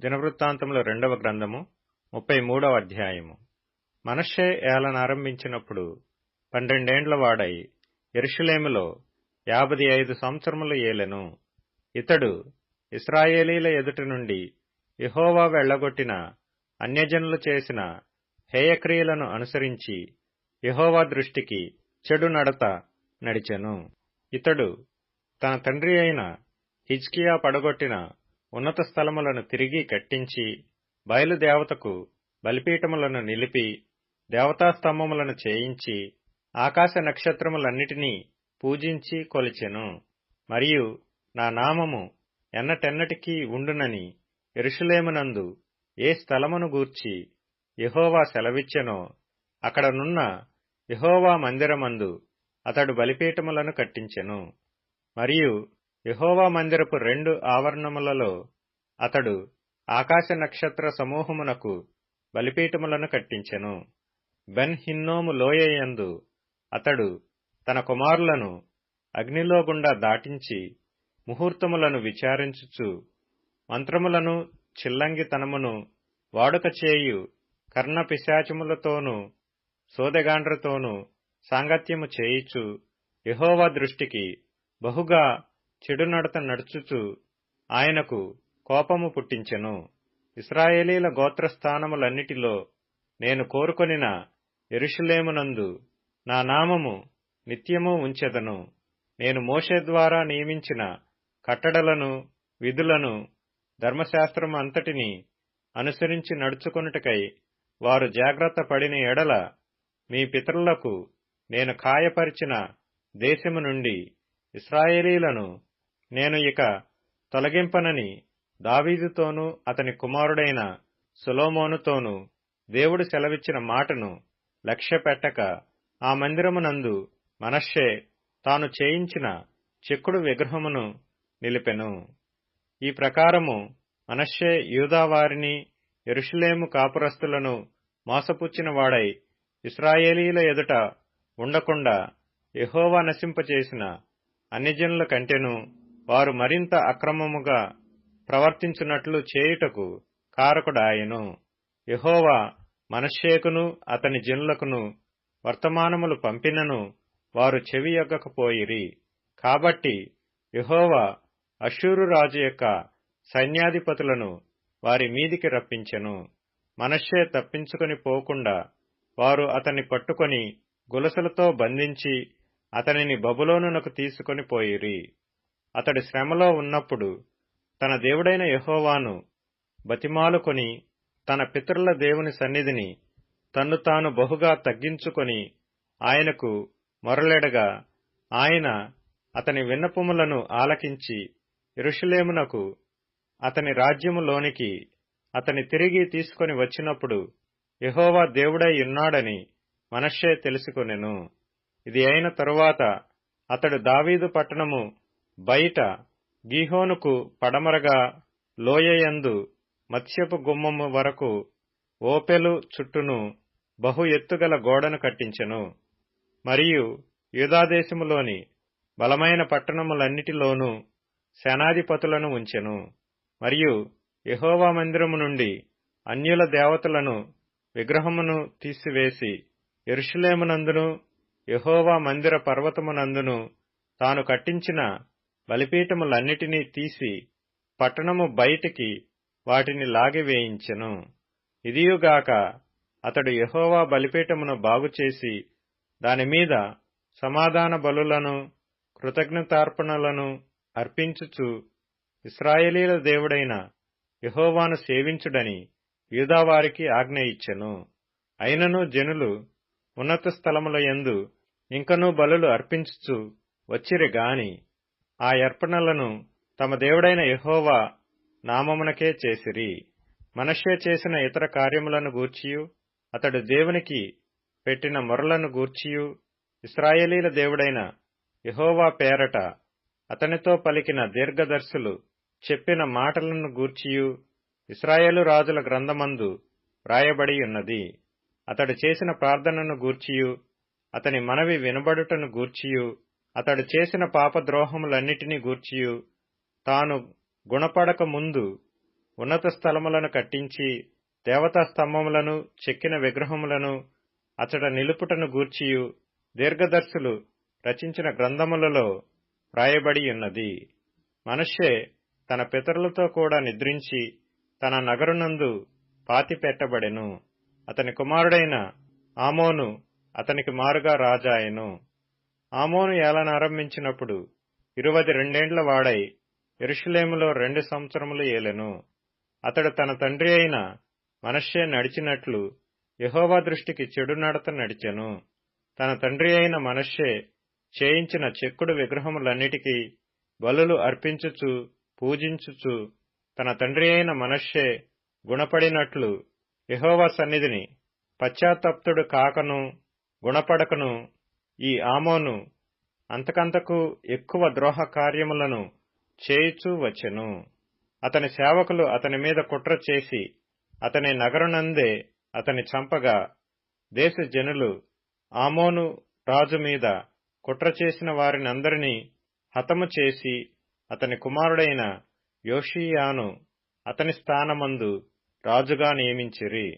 దినవృత్తాంతముల 2వ గ్రంథము 33వ అధ్యాయము. మనష్షే ఏలనారంభించినప్పుడు 12 వాడై యెరూషలేములో 55 సంవత్సరములు ఏలెను. ఇతడు ఇశ్రాయేలీల ఎదుట నుండి యెహోవా వెళ్లగొట్టిన అన్యజనులు చేసిన హేయక్రియలను అనుసరించి యెహోవా దృష్టికి చెడు నడత నడిచెను. ఇతడు తన తండ్రి అయిన హిజ్కియా పడగొట్టిన ఉన్నత స్థలములను తిరిగి కట్టించి, బయలుదేవతకు బలిపీఠములను నిలిపి, దేవతాస్తంభములను చేయించి, ఆకాశ నక్షత్రములన్నిటినీ పూజించి కొలిచెను. మరియు నా నామము ఎన్నటెన్నటికీ ఉండునని యెరూషలేమునందు ఏ స్థలమును గూర్చి యెహోవా సెలవిచ్చెనో అక్కడనున్న యెహోవా మందిరమందు అతడు బలిపీఠములను కట్టించెను. మరియు యెహోవా మందిరపు 2 ఆవరణములలో అతడు ఆకాశ నక్షత్ర సమూహమునకు బలిపీఠములను కట్టించెను. బెన్ హిన్నోము లోయయందు అతడు తన కుమారులను అగ్నిలో గుండా దాటించి, ముహూర్తములను విచారించుచు, మంత్రములను చిల్లంగితనమును వాడుక చేయు కర్ణపిశాచములతోనూ సోదెగాండ్రతోనూ సాంగత్యము చేయుచు, యెహోవా దృష్టికి బహుగా చెడునడత నడుచుచు ఆయనకు కోపము పుట్టించెను. ఇశ్రాయేలీల గోత్రస్థానములన్నిటిలో నేను కోరుకొనిన యెరూషలేమునందు నా నామము నిత్యము ఉంచెదను. నేను మోషే ద్వారా నియమించిన కట్టడలను, విధులను, ధర్మశాస్త్రము అంతటినీ అనుసరించి నడుచుకొనుటకై వారు జాగ్రత్త పడిన ఎడల, మీ పితరులకు నేను ఖాయపరిచిన దేశము నుండి ఇశ్రాయేలీలను నేను ఇక తొలగింపనని దావీదుతోనూ అతని కుమారుడైన సొలొమోనుతోనూ దేవుడు సెలవిచ్చిన మాటను లక్ష్యపెట్టక, ఆ మందిరమునందు మనష్షే తాను చేయించిన చెక్కుడు విగ్రహమును నిలిపెను. ఈ ప్రకారము మనష్షే యూదావారిని, యెరూషలేము కాపురస్తులను మోసపుచ్చిన వాడై ఇశ్రాయేలీల ఎదుట ఉండకుండా యెహోవా నశింపచేసిన అన్యజనుల కంటెను వారు మరింత అక్రమముగా ప్రవర్తించున్నట్లు చేయుటకు కారకుడాయెను. యెహోవా మనష్షేకును అతని జనులకును వర్తమానములు పంపినను వారు చెవియొగ్గకపోయిరి. కాబట్టి యెహోవా అష్షూరు రాజు యొక్క సైన్యాధిపతులను వారి మీదికి రప్పించెను. మనష్షే తప్పించుకొని పోకుండా వారు అతన్ని పట్టుకొని గొలుసులతో బంధించి అతనిని బబులోనునకు తీసుకొని పోయిరి. అతడు శ్రమలో ఉన్నప్పుడు తన దేవుడైన యెహోవాను బతిమాలుకొని తన పితరుల దేవుని సన్నిధిని తన్ను తాను బహుగా తగ్గించుకొని ఆయనకు మొరలెడగా, ఆయన అతని విన్నపములను ఆలకించి యెరూషలేమునకు అతని రాజ్యములోనికి అతని తిరిగి తీసుకొని వచ్చినప్పుడు యెహోవా దేవుడై ఉన్నాడని మనష్షే తెలుసుకొనెను. ఇది అయిన తరువాత అతడు దావీదు పట్టణము బయట గీహోనుకు పడమరగా లోయయందు మత్స్యపు గుమ్మము వరకు ఓపెలు చుట్టూను బహు ఎత్తుగల గోడను కట్టించెను. మరియు యూదాదేశములోని బలమైన పట్టణములన్నిటిలోనూ సేనాధిపతులను ఉంచెను. మరియు యెహోవా మందిరము నుండి అన్యుల దేవతలను విగ్రహమును తీసివేసి యెరూషలేమునందును యెహోవా మందిర పర్వతమునందును తాను కట్టించిన బలిపీఠములన్నిటినీ తీసి పట్టణము బయటికి వాటిని లాగివేయించెను. ఇదియుగాక అతడు యెహోవా బలిపీఠమును బాగుచేసి దానిమీద సమాధాన బలులను, కృతజ్ఞతార్పణలను అర్పించుచు ఇశ్రాయేలీల దేవుడైన యెహోవాను సేవించుడని యూదావారికి ఆజ్ఞ ఇచ్చెను. అయినను జనులు ఉన్నత స్థలముల యందు ఇంకనూ బలులు అర్పించుచు వచ్చిరి గాని ఆ అర్పణలను తమ దేవుడైన యెహోవా నామమునకే చేసిరి. మనష్షే చేసిన ఇతర కార్యములను గూర్చియు, అతడు దేవునికి పెట్టిన మొరలను గూర్చియు, ఇశ్రాయేలీల దేవుడైన యెహోవా పేరట అతనితో పలికిన దీర్ఘదర్శులు చెప్పిన మాటలను గూర్చియు ఇశ్రాయేలు రాజుల గ్రంథమందు వ్రాయబడి ఉన్నది. అతడు చేసిన ప్రార్థనను గూర్చియు, అతని మనవి వినబడుటను గూర్చియు, అతడు చేసిన పాపద్రోహములన్నిటినీ గూర్చియు, తాను గుణపడక ముందు ఉన్నత స్థలములను కట్టించి దేవతా స్తంభములను చెక్కిన విగ్రహములను అతడ నిలుపుటను గూర్చియు దీర్ఘదర్శులు రచించిన గ్రంథములలో వ్రాయబడి ఉన్నది. మనష్షే తన పితరులతో కూడా నిద్రించి తన నగరునందు పాతిపెట్టబడెను. అతని కుమారుడైన ఆమోను అతనికి మారుగా రాజాయెను. ఆమోను ఏలనారంభించినప్పుడు 22 వాడై యెరూషలేములో 2 సంవత్సరములు ఏలెను. అతడు తన తండ్రి అయిన మనష్షే నడిచినట్లు యెహోవా దృష్టికి చెడు నడత నడిచెను. తన తండ్రి అయిన మనష్షే చేయించిన చెక్కుడు విగ్రహములన్నిటికీ బలులు అర్పించుచు పూజించుచు తన తండ్రి అయిన మనష్షే గుణపడినట్లు యెహోవా సన్నిధిని పశ్చాత్తప్తుడు కాకను గుణపడకను ఈ ఆమోను అంతకంతకు ఎక్కువ ద్రోహ కార్యములను చేయుచూ వచ్చెను. అతని సేవకులు అతని మీద కుట్ర చేసి అతని నగరునందే అతని చంపగా దేశ జనులు ఆమోను రాజు మీద కుట్ర చేసిన వారినందరినీ హతము చేసి అతని కుమారుడైన యోషీయాను అతని స్థానమందు రాజుగా నియమించిరి.